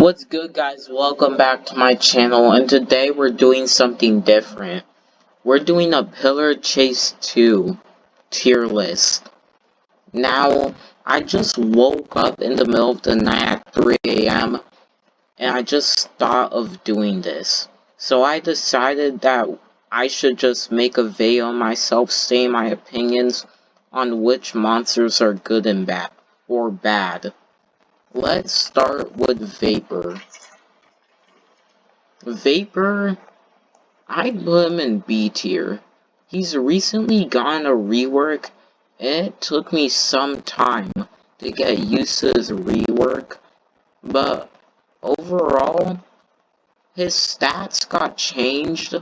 What's good, guys? Welcome back to my channel, and today we're doing something different. We're doing a Pillar Chase 2 tier list. Now, I just woke up in the middle of the night at 3 a.m. and I just thought of doing this. So I decided that I should just make a video myself saying my opinions on which monsters are good and bad, or bad. Let's start with Vapor. Vapor, I'd put him in B tier. He's recently gotten a rework, and it took me some time to get used to his rework, but overall, his stats got changed,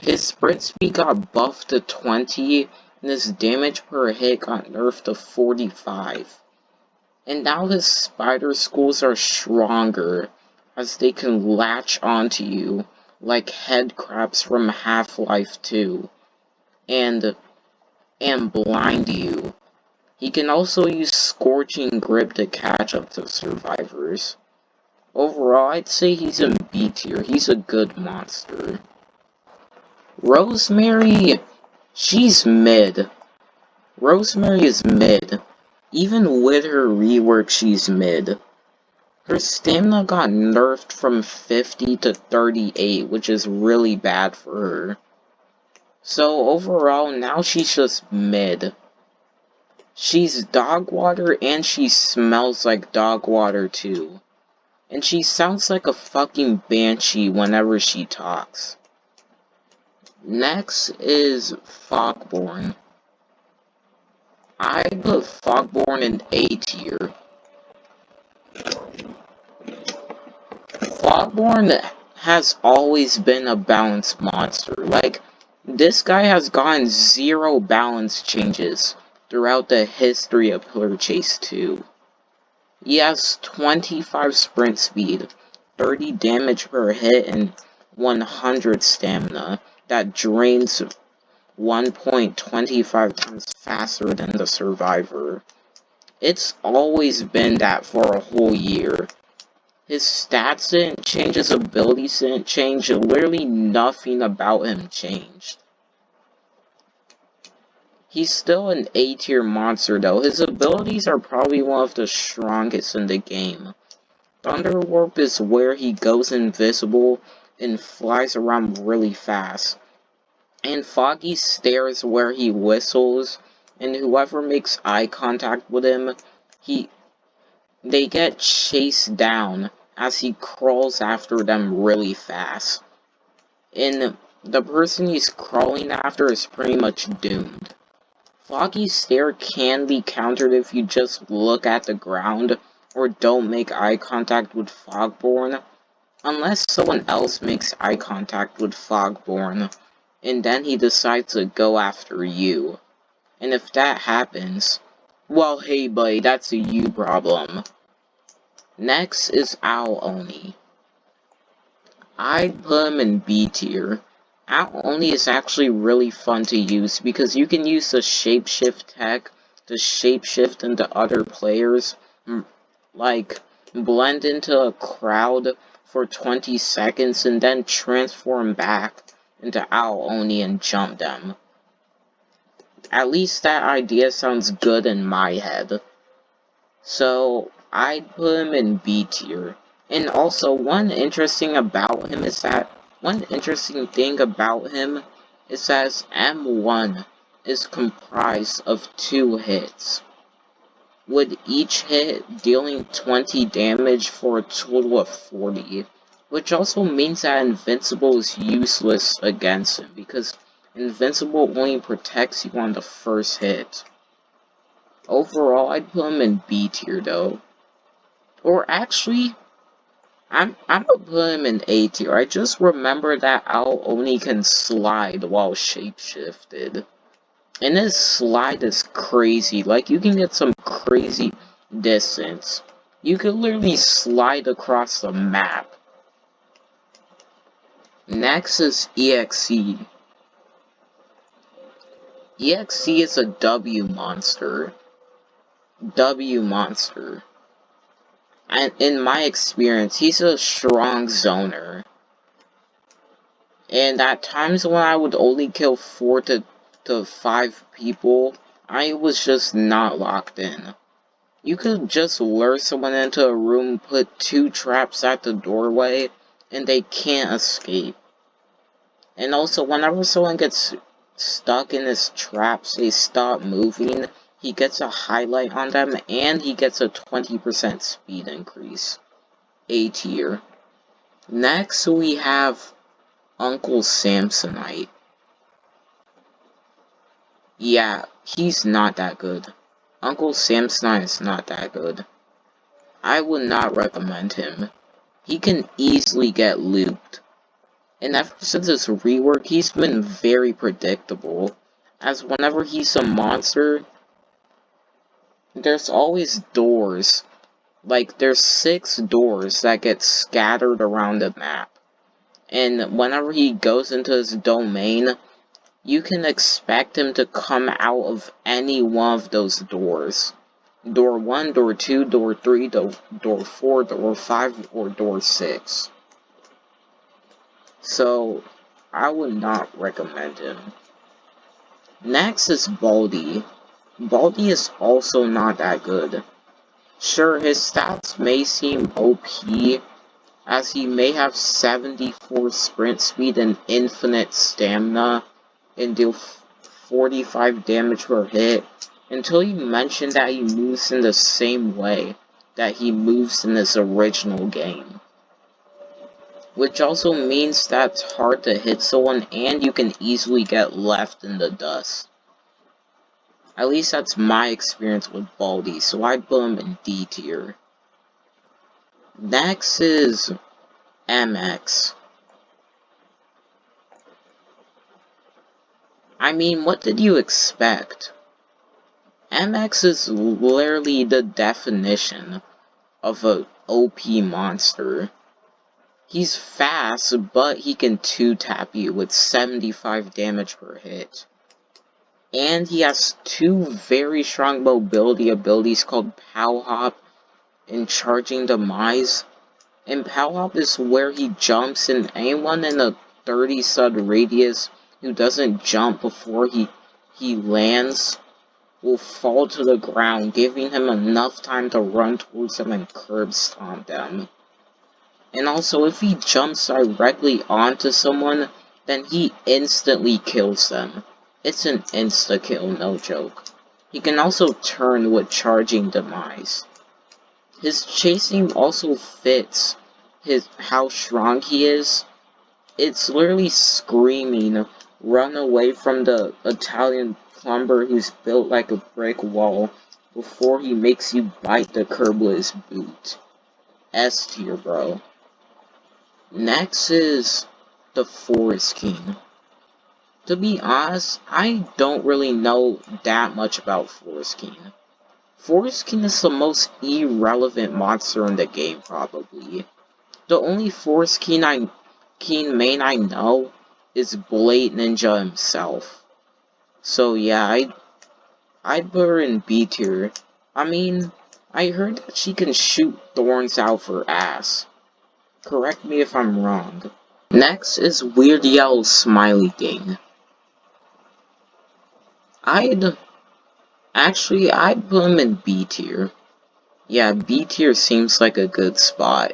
his sprint speed got buffed to 20, and his damage per hit got nerfed to 45. And now his spider schools are stronger, as they can latch onto you like head crabs from Half-Life 2, and blind you. He can also use Scorching Grip to catch up to survivors. Overall, I'd say he's in B tier. He's a good monster. Rosemary, she's mid. Rosemary is mid. Even with her rework, she's mid. Her stamina got nerfed from 50 to 38, which is really bad for her. So overall, now she's just mid. She's dog water and she smells like dog water too. And she sounds like a fucking banshee whenever she talks. Next is Fogborn. I put Fogborn in A tier. Fogborn has always been a balanced monster. Like, this guy has gotten 0 balance changes throughout the history of Pillar Chase 2. He has 25 sprint speed, 30 damage per hit, and 100 stamina that drains 1.25 times faster than the survivor. It's always been that for a whole year. His stats didn't change, his abilities didn't change, literally nothing about him changed. He's still an A tier monster though. His abilities are probably one of the strongest in the game. Thunder Warp is where he goes invisible and flies around really fast. And Foggy Stare is where he whistles, and whoever makes eye contact with him, they get chased down as he crawls after them really fast. And the person he's crawling after is pretty much doomed. Foggy Stare can be countered if you just look at the ground or don't make eye contact with Fogborn, unless someone else makes eye contact with Fogborn, and then he decides to go after you. And if that happens, well, hey buddy, that's a you problem. Next is Owl Oni. I'd put him in B tier. Owl Oni is actually really fun to use because you can use the shapeshift tech to shapeshift into other players, like blend into a crowd for 20 seconds and then transform back into Owl Oni and jump them. At least that idea sounds good in my head. So I'd put him in B tier. And also, one interesting thing about him is that his M1 is comprised of 2 hits, with each hit dealing 20 damage for a total of 40, which also means that Invincible is useless against him, because Invincible only protects you on the first hit. Overall, I'd put him in B tier though. Or actually, I'm gonna put him in A tier. I just remember that Owl Oni can slide while shapeshifted. And his slide is crazy. Like, you can get some crazy distance. You can literally slide across the map. Next is EXE. EXE is a W monster. And in my experience, he's a strong zoner. And at times when I would only kill 4 to 5 people, I was just not locked in. You could just lure someone into a room, put 2 traps at the doorway, and they can't escape. And also, whenever someone gets stuck in his traps, they stop moving, he gets a highlight on them, and he gets a 20% speed increase. A tier. Next, we have Uncle Samsonite. Yeah, he's not that good. Uncle Samsonite is not that good. I would not recommend him. He can easily get looped. And ever since his rework, he's been very predictable. As whenever he's a monster, there's always doors. Like, there's 6 doors that get scattered around the map. And whenever he goes into his domain, you can expect him to come out of any one of those doors. Door 1, door 2, door 3, door 4, door 5, or door 6. So, I would not recommend him. Next is Baldi. Baldi is also not that good. Sure, his stats may seem OP, as he may have 74 sprint speed and infinite stamina, and deal 45 damage per hit, until you mention that he moves in the same way that he moves in his original game. Which also means that it's hard to hit someone and you can easily get left in the dust. At least that's my experience with Baldi, so I'd put him in D tier. Next is MX. I mean, what did you expect? MX is literally the definition of a OP monster. He's fast, but he can 2-tap you with 75 damage per hit. And he has 2 very strong mobility abilities called Pow Hop and Charging Demise. And Pow Hop is where he jumps, and anyone in a 30 stud radius who doesn't jump before he lands will fall to the ground, giving him enough time to run towards them and curb stomp them. And also, if he jumps directly onto someone, then he instantly kills them. It's an insta-kill, no joke. He can also turn with Charging Demise. His chasing also fits how strong he is. It's literally screaming, run away from the Italian plumber who's built like a brick wall before he makes you bite the curb with his boot. S tier, bro. Next is the Forest King. To be honest, I don't really know that much about Forest King. Forest King is the most irrelevant monster in the game, probably. The only Forest King main I know is Blade Ninja himself. So yeah, I'd put her in B tier. I mean, I heard that she can shoot thorns out her ass. Correct me if I'm wrong. Next is Weird Yell Smiley Thing. I'd put him in B tier. Yeah, B tier seems like a good spot.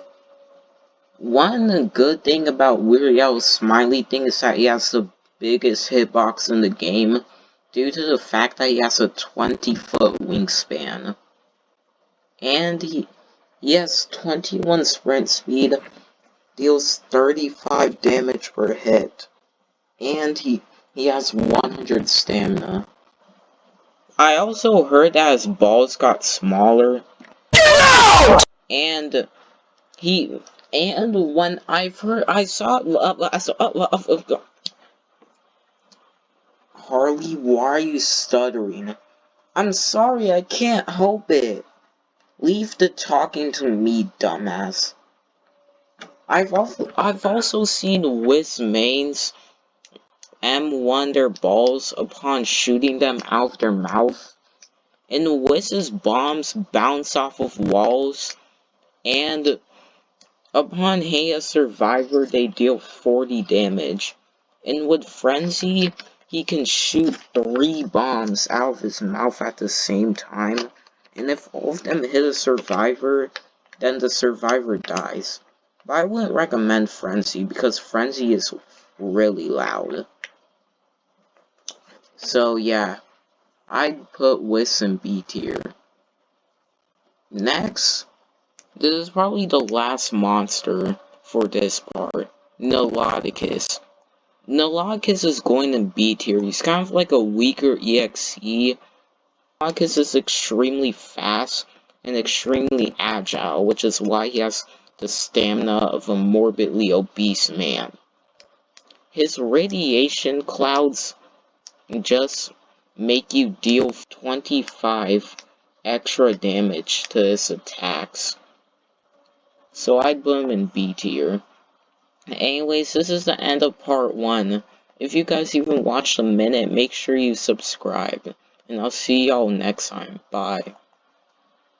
One good thing about Weird Yell's Smiley Thing is that he has the biggest hitbox in the game, due to the fact that he has a 20-foot wingspan. And he has 21 sprint speed, deals 35 damage per hit, and he has 100 stamina. I also heard that his balls got smaller. Get out! And when I saw Harley, why are you stuttering? I'm sorry, I can't help it. Leave the talking to me, dumbass. I've also seen Wiz mains M1 their balls upon shooting them out their mouth. And Wiz's bombs bounce off of walls And upon hitting a survivor, they deal 40 damage. And with Frenzy, he can shoot 3 bombs out of his mouth at the same time. And if all of them hit a survivor, then the survivor dies. But I wouldn't recommend Frenzy because Frenzy is really loud. So yeah, I'd put Whis in B tier. Next, this is probably the last monster for this part, Niloticus. Niloticus is going in B tier. He's kind of like a weaker EXE. Niloticus is extremely fast and extremely agile, which is why he has the stamina of a morbidly obese man. His radiation clouds just make you deal 25 extra damage to his attacks. So I'd put him in B tier. Anyways, this is the end of part 1. If you guys even watched a minute, make sure you subscribe. And I'll see y'all next time. Bye.